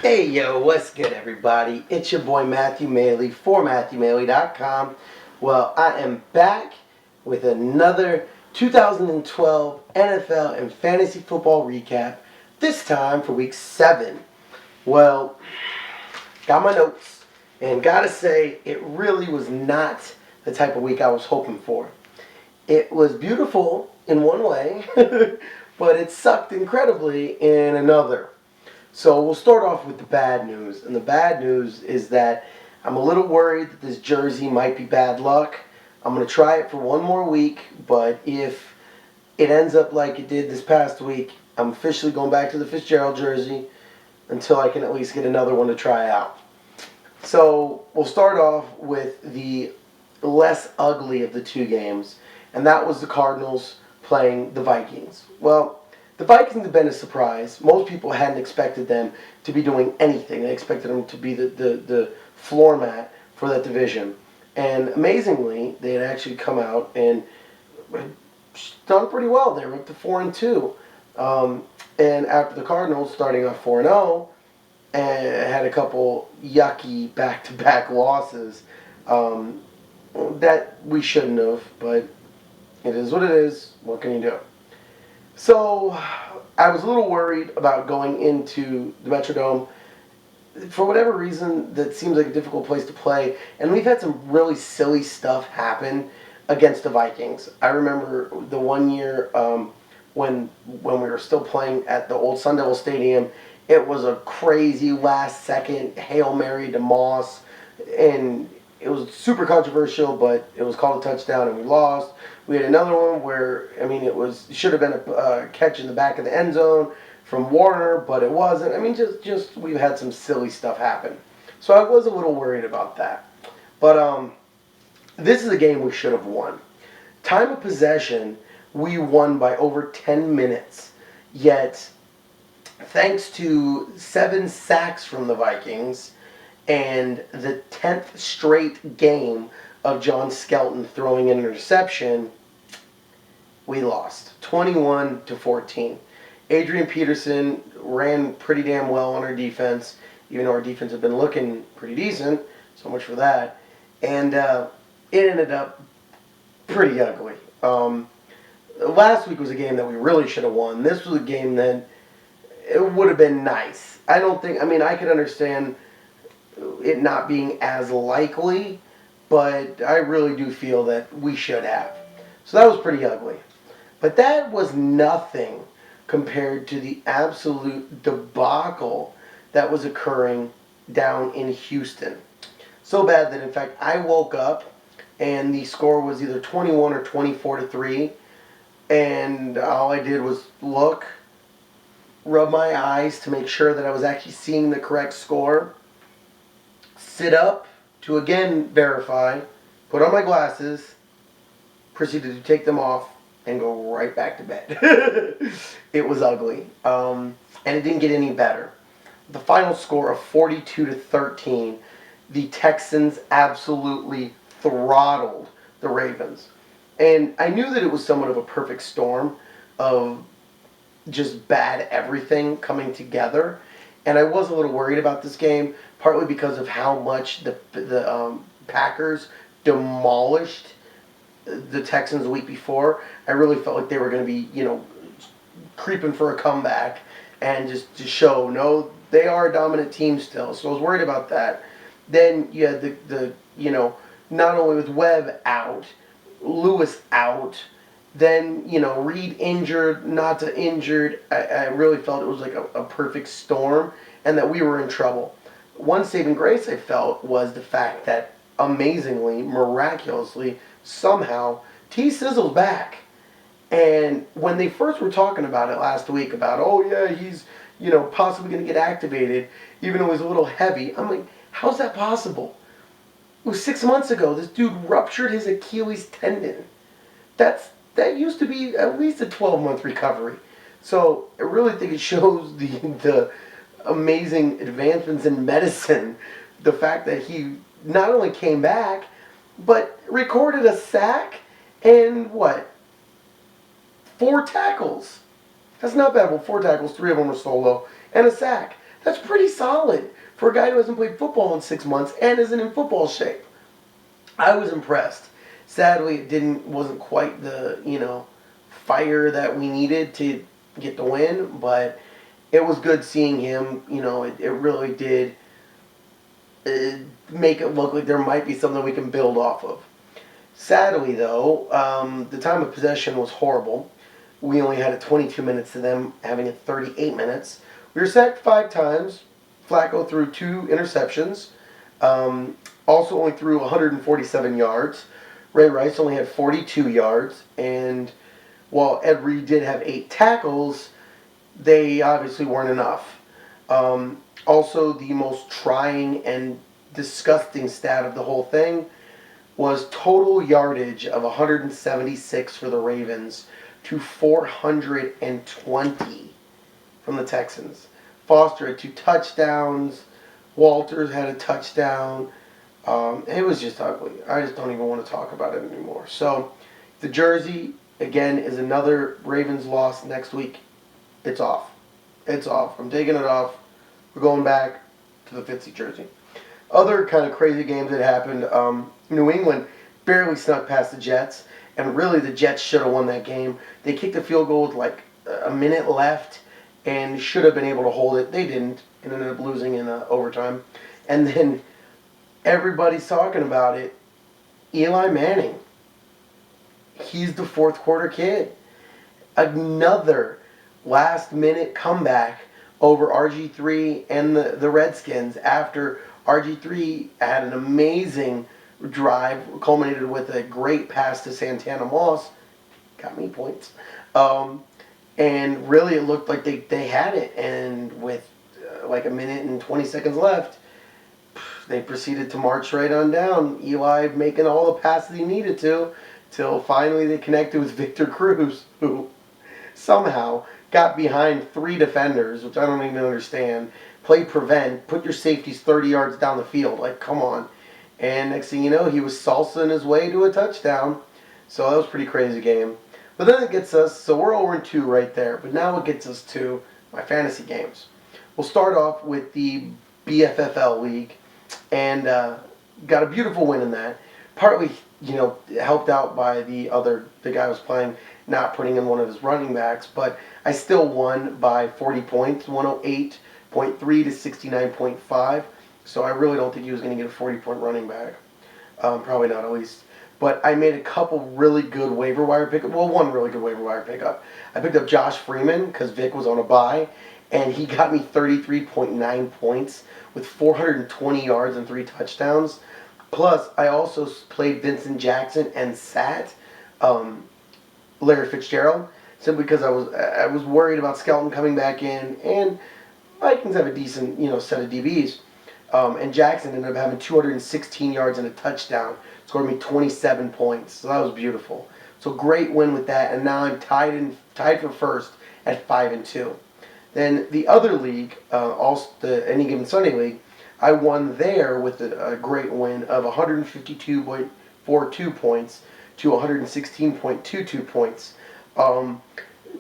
Hey yo, what's good everybody? It's your boy Matthew Maley for MatthewMaley.com. Well, I am back with another 2012 NFL and fantasy football recap, this time for week 7. Well, got my notes, and gotta say, it really was not the type of week I was hoping for. It was beautiful in one way, but it sucked incredibly in another. So we'll start off with the bad news. And the bad news is that I'm a little worried that this jersey might be bad luck. I'm going to try it for one more week, but if it ends up like it did this past week, I'm officially going back to the Fitzgerald jersey until I can at least get another one to try out. So we'll start off with the less ugly of the two games, and that was the Cardinals playing the Vikings. Well, the Vikings have been a surprise. Most people hadn't expected them to be doing anything. They expected them to be the floor mat for that division. And amazingly, they had actually come out and done pretty well. They were up to 4-2. And after the Cardinals starting off 4-0 and had a couple yucky back-to-back losses that we shouldn't have, but it is what it is. What can you do? So I was a little worried about going into the Metrodome. For whatever reason, that seems like a difficult place to play. And we've had some really silly stuff happen against the Vikings. I remember the one year when we were still playing at the old Sun Devil Stadium, it was a crazy last-second Hail Mary to Moss. And it was super controversial, but it was called a touchdown and we lost. We had another one where, it should have been a catch in the back of the end zone from Warner, but it wasn't. Just we've had some silly stuff happen. So I was a little worried about that. But this is a game we should have won. Time of possession, we won by over 10 minutes. Yet, thanks to 7 sacks from the Vikings and the 10th straight game of John Skelton throwing an interception, we lost 21-14. Adrian Peterson ran pretty damn well on our defense, even though our defense had been looking pretty decent. So much for that. And it ended up pretty ugly. Last week was a game that we really should have won. This was a game that it would have been nice. I could understand it not being as likely, but I really do feel that we should have. So that was pretty ugly. But that was nothing compared to the absolute debacle that was occurring down in Houston. So bad that, in fact, I woke up and the score was either 21 or 24-3, and all I did was look, rub my eyes to make sure that I was actually seeing the correct score, sit up to again verify, put on my glasses, proceeded to take them off, and go right back to bed. It was ugly. And it didn't get any better. The final score of 42-13, the Texans absolutely throttled the Ravens. And I knew that it was somewhat of a perfect storm of just bad everything coming together. And I was a little worried about this game, partly because of how much the Packers demolished the Texans the week before. I really felt like they were going to be, creeping for a comeback and just to show, no, they are a dominant team still. So I was worried about that. Then you had the not only with Webb out, Lewis out, then, Reed injured, Nata injured. I really felt it was like a perfect storm and that we were in trouble. One saving grace I felt was the fact that amazingly, miraculously, somehow, T-Sizzle's back. And when they first were talking about it last week, about, oh yeah, he's, possibly going to get activated, even though he's a little heavy, I'm like, how's that possible? It was 6 months ago. This dude ruptured his Achilles tendon. That used to be at least a 12-month recovery. So I really think it shows the amazing advancements in medicine, the fact that he not only came back, but recorded a sack and 4 tackles. That's not bad. Well, 4 tackles, 3 of them were solo, and a sack. That's pretty solid for a guy who hasn't played football in 6 months and isn't in football shape. I was impressed. Sadly, it wasn't quite the fire that we needed to get the win, but it was good seeing him. It really did make it look like there might be something we can build off of. Sadly, though, the time of possession was horrible. We only had it 22 minutes to them having it 38 minutes. We were sacked 5 times. Flacco threw 2 interceptions. Also only threw 147 yards. Ray Rice only had 42 yards. And while Ed Reed did have 8 tackles, they obviously weren't enough. Also, the most trying and disgusting stat of the whole thing was total yardage of 176 for the Ravens to 420 from the Texans. Foster had 2 touchdowns. Walters had a touchdown. It was just ugly. I just don't even want to talk about it anymore. So, the jersey, again, is another Ravens loss next week. It's off. It's off. I'm taking it off. We're going back to the Fitzy jersey. Other kind of crazy games that happened. New England barely snuck past the Jets, and really the Jets should have won that game. They kicked a field goal with like a minute left and should have been able to hold it. They didn't and ended up losing in overtime. And then everybody's talking about it. Eli Manning. He's the fourth quarter kid. Another last minute comeback over RG3 and the Redskins after RG3 had an amazing drive, culminated with a great pass to Santana Moss. Got me points. And really it looked like they had it. And with like a minute and 20 seconds left, they proceeded to march right on down. Eli making all the passes he needed to, till finally they connected with Victor Cruz, who somehow got behind 3 defenders, which I don't even understand. Play prevent, put your safeties 30 yards down the field. Like, come on. And next thing you know, he was salsaing his way to a touchdown. So that was a pretty crazy game. But then it gets us, so we're 0-2 right there. But now it gets us to my fantasy games. We'll start off with the BFFL League. And got a beautiful win in that. Partly, helped out by the guy who was playing not putting in one of his running backs. But I still won by 40 points, 108.3 to 69.5. So I really don't think he was going to get a 40-point running back. Probably not, at least. But I made a couple really good waiver wire pickup. Well, one really good waiver wire pickup. I picked up Josh Freeman because Vic was on a bye. And he got me 33.9 points with 420 yards and 3 touchdowns. Plus, I also played Vincent Jackson and sat Larry Fitzgerald, simply because I was worried about Skelton coming back in, and Vikings have a decent set of DBs. And Jackson ended up having 216 yards and a touchdown, scored me 27 points. So that was beautiful. So great win with that, and now I'm tied for first at 5-2. Then the other league, also the Any Given Sunday League, I won there with a great win of 152.42 points to 116.22 points.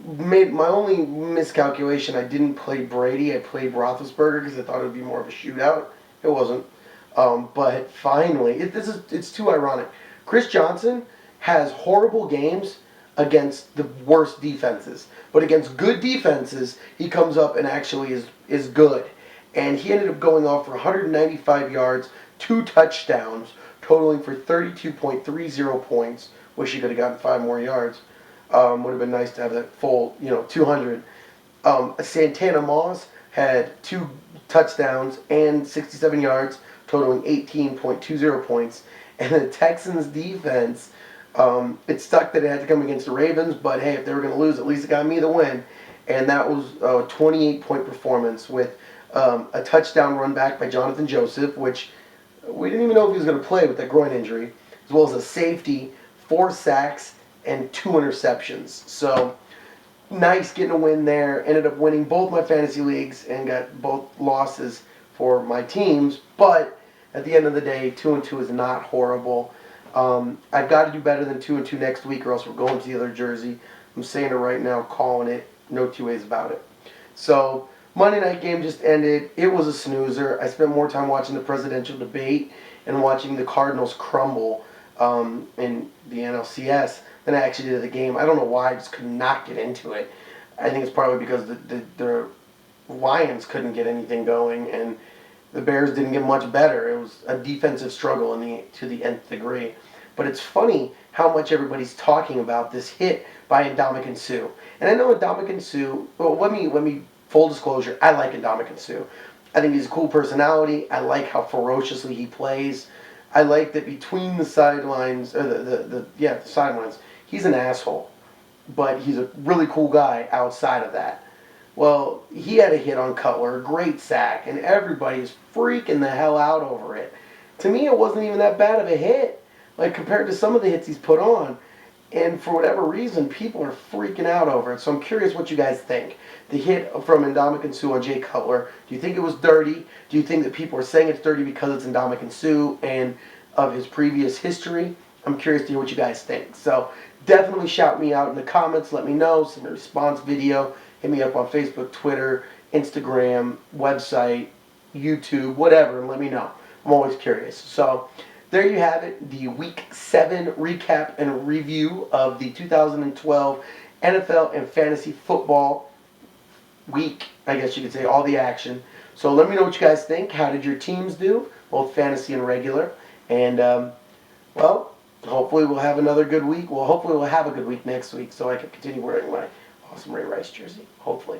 Made my only miscalculation. I didn't play Brady. I played Roethlisberger because I thought it would be more of a shootout. It wasn't. But finally, it's too ironic. Chris Johnson has horrible games against the worst defenses, but against good defenses, he comes up and actually is good. And he ended up going off for 195 yards, 2 touchdowns, totaling for 32.30 points. Wish he could have gotten 5 more yards. Would have been nice to have that full, 200. Santana Moss had 2 touchdowns and 67 yards, totaling 18.20 points. And the Texans defense, it stuck that it had to come against the Ravens, but hey, if they were going to lose, at least it got me the win. And that was a 28-point performance with a touchdown run back by Jonathan Joseph, which we didn't even know if he was going to play with that groin injury, as well as a safety, 4 sacks, and 2 interceptions. So nice getting a win there. Ended up winning both my fantasy leagues and got both losses for my teams. But at the end of the day, 2-2 is not horrible. I've got to do better than 2-2 next week, or else we're going to the other jersey. I'm saying it right now, calling it. No 2 ways about it. So Monday night game just ended. It was a snoozer. I spent more time watching the presidential debate and watching the Cardinals crumble in the NLCS than I actually did the game. I don't know why. I just could not get into it. I think it's probably because the Lions couldn't get anything going, and the Bears didn't get much better. It was a defensive struggle to the nth degree. But it's funny how much everybody's talking about this hit by Ndamukong Suh. And I know Ndamukong Suh. Well, let me full disclosure. I like Ndamukong Suh. I think he's a cool personality. I like how ferociously he plays. I like that between the sidelines, or the sidelines, he's an asshole, but he's a really cool guy outside of that. Well, he had a hit on Cutler, a great sack, and everybody is freaking the hell out over it. To me, it wasn't even that bad of a hit, like compared to some of the hits he's put on. And for whatever reason, people are freaking out over it. So I'm curious what you guys think. The hit from Ndamukong Suh on Jay Cutler, do you think it was dirty? Do you think that people are saying it's dirty because it's Ndamukong Suh and of his previous history? I'm curious to hear what you guys think. So definitely shout me out in the comments. Let me know. Send me a response video. Hit me up on Facebook, Twitter, Instagram, website, YouTube, whatever, and let me know. I'm always curious. So there you have it, the Week 7 recap and review of the 2012 NFL and Fantasy Football week, I guess you could say, all the action. So let me know what you guys think. How did your teams do, both fantasy and regular? And, well, hopefully we'll have another good week. Well, hopefully we'll have a good week next week so I can continue wearing my awesome Ray Rice jersey, hopefully.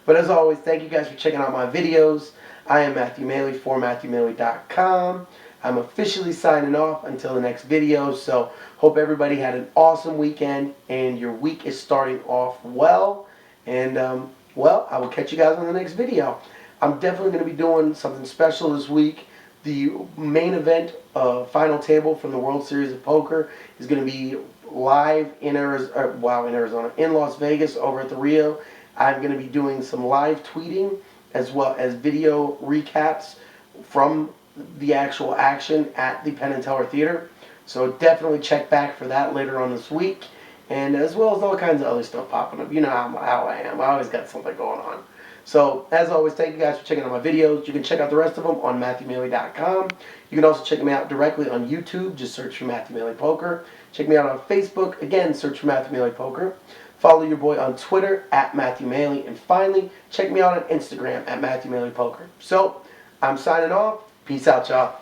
But as always, thank you guys for checking out my videos. I am Matthew Maley for MatthewMaley.com. I'm officially signing off until the next video. So hope everybody had an awesome weekend and your week is starting off well. And, well, I will catch you guys on the next video. I'm definitely going to be doing something special this week. The main event, final table from the World Series of Poker is going to be live in Arizona, in Las Vegas over at the Rio. I'm going to be doing some live tweeting as well as video recaps from the actual action at the Penn and Teller Theater. So definitely check back for that later on this week. And as well as all kinds of other stuff popping up. You know how I am. I always got something going on. So, as always, thank you guys for checking out my videos. You can check out the rest of them on MatthewMaley.com. You can also check me out directly on YouTube. Just search for Matthew Maley Poker. Check me out on Facebook. Again, search for Matthew Maley Poker. Follow your boy on Twitter at Matthew Maley. And finally, check me out on Instagram at Matthew Maley Poker. So, I'm signing off. Peace out, y'all.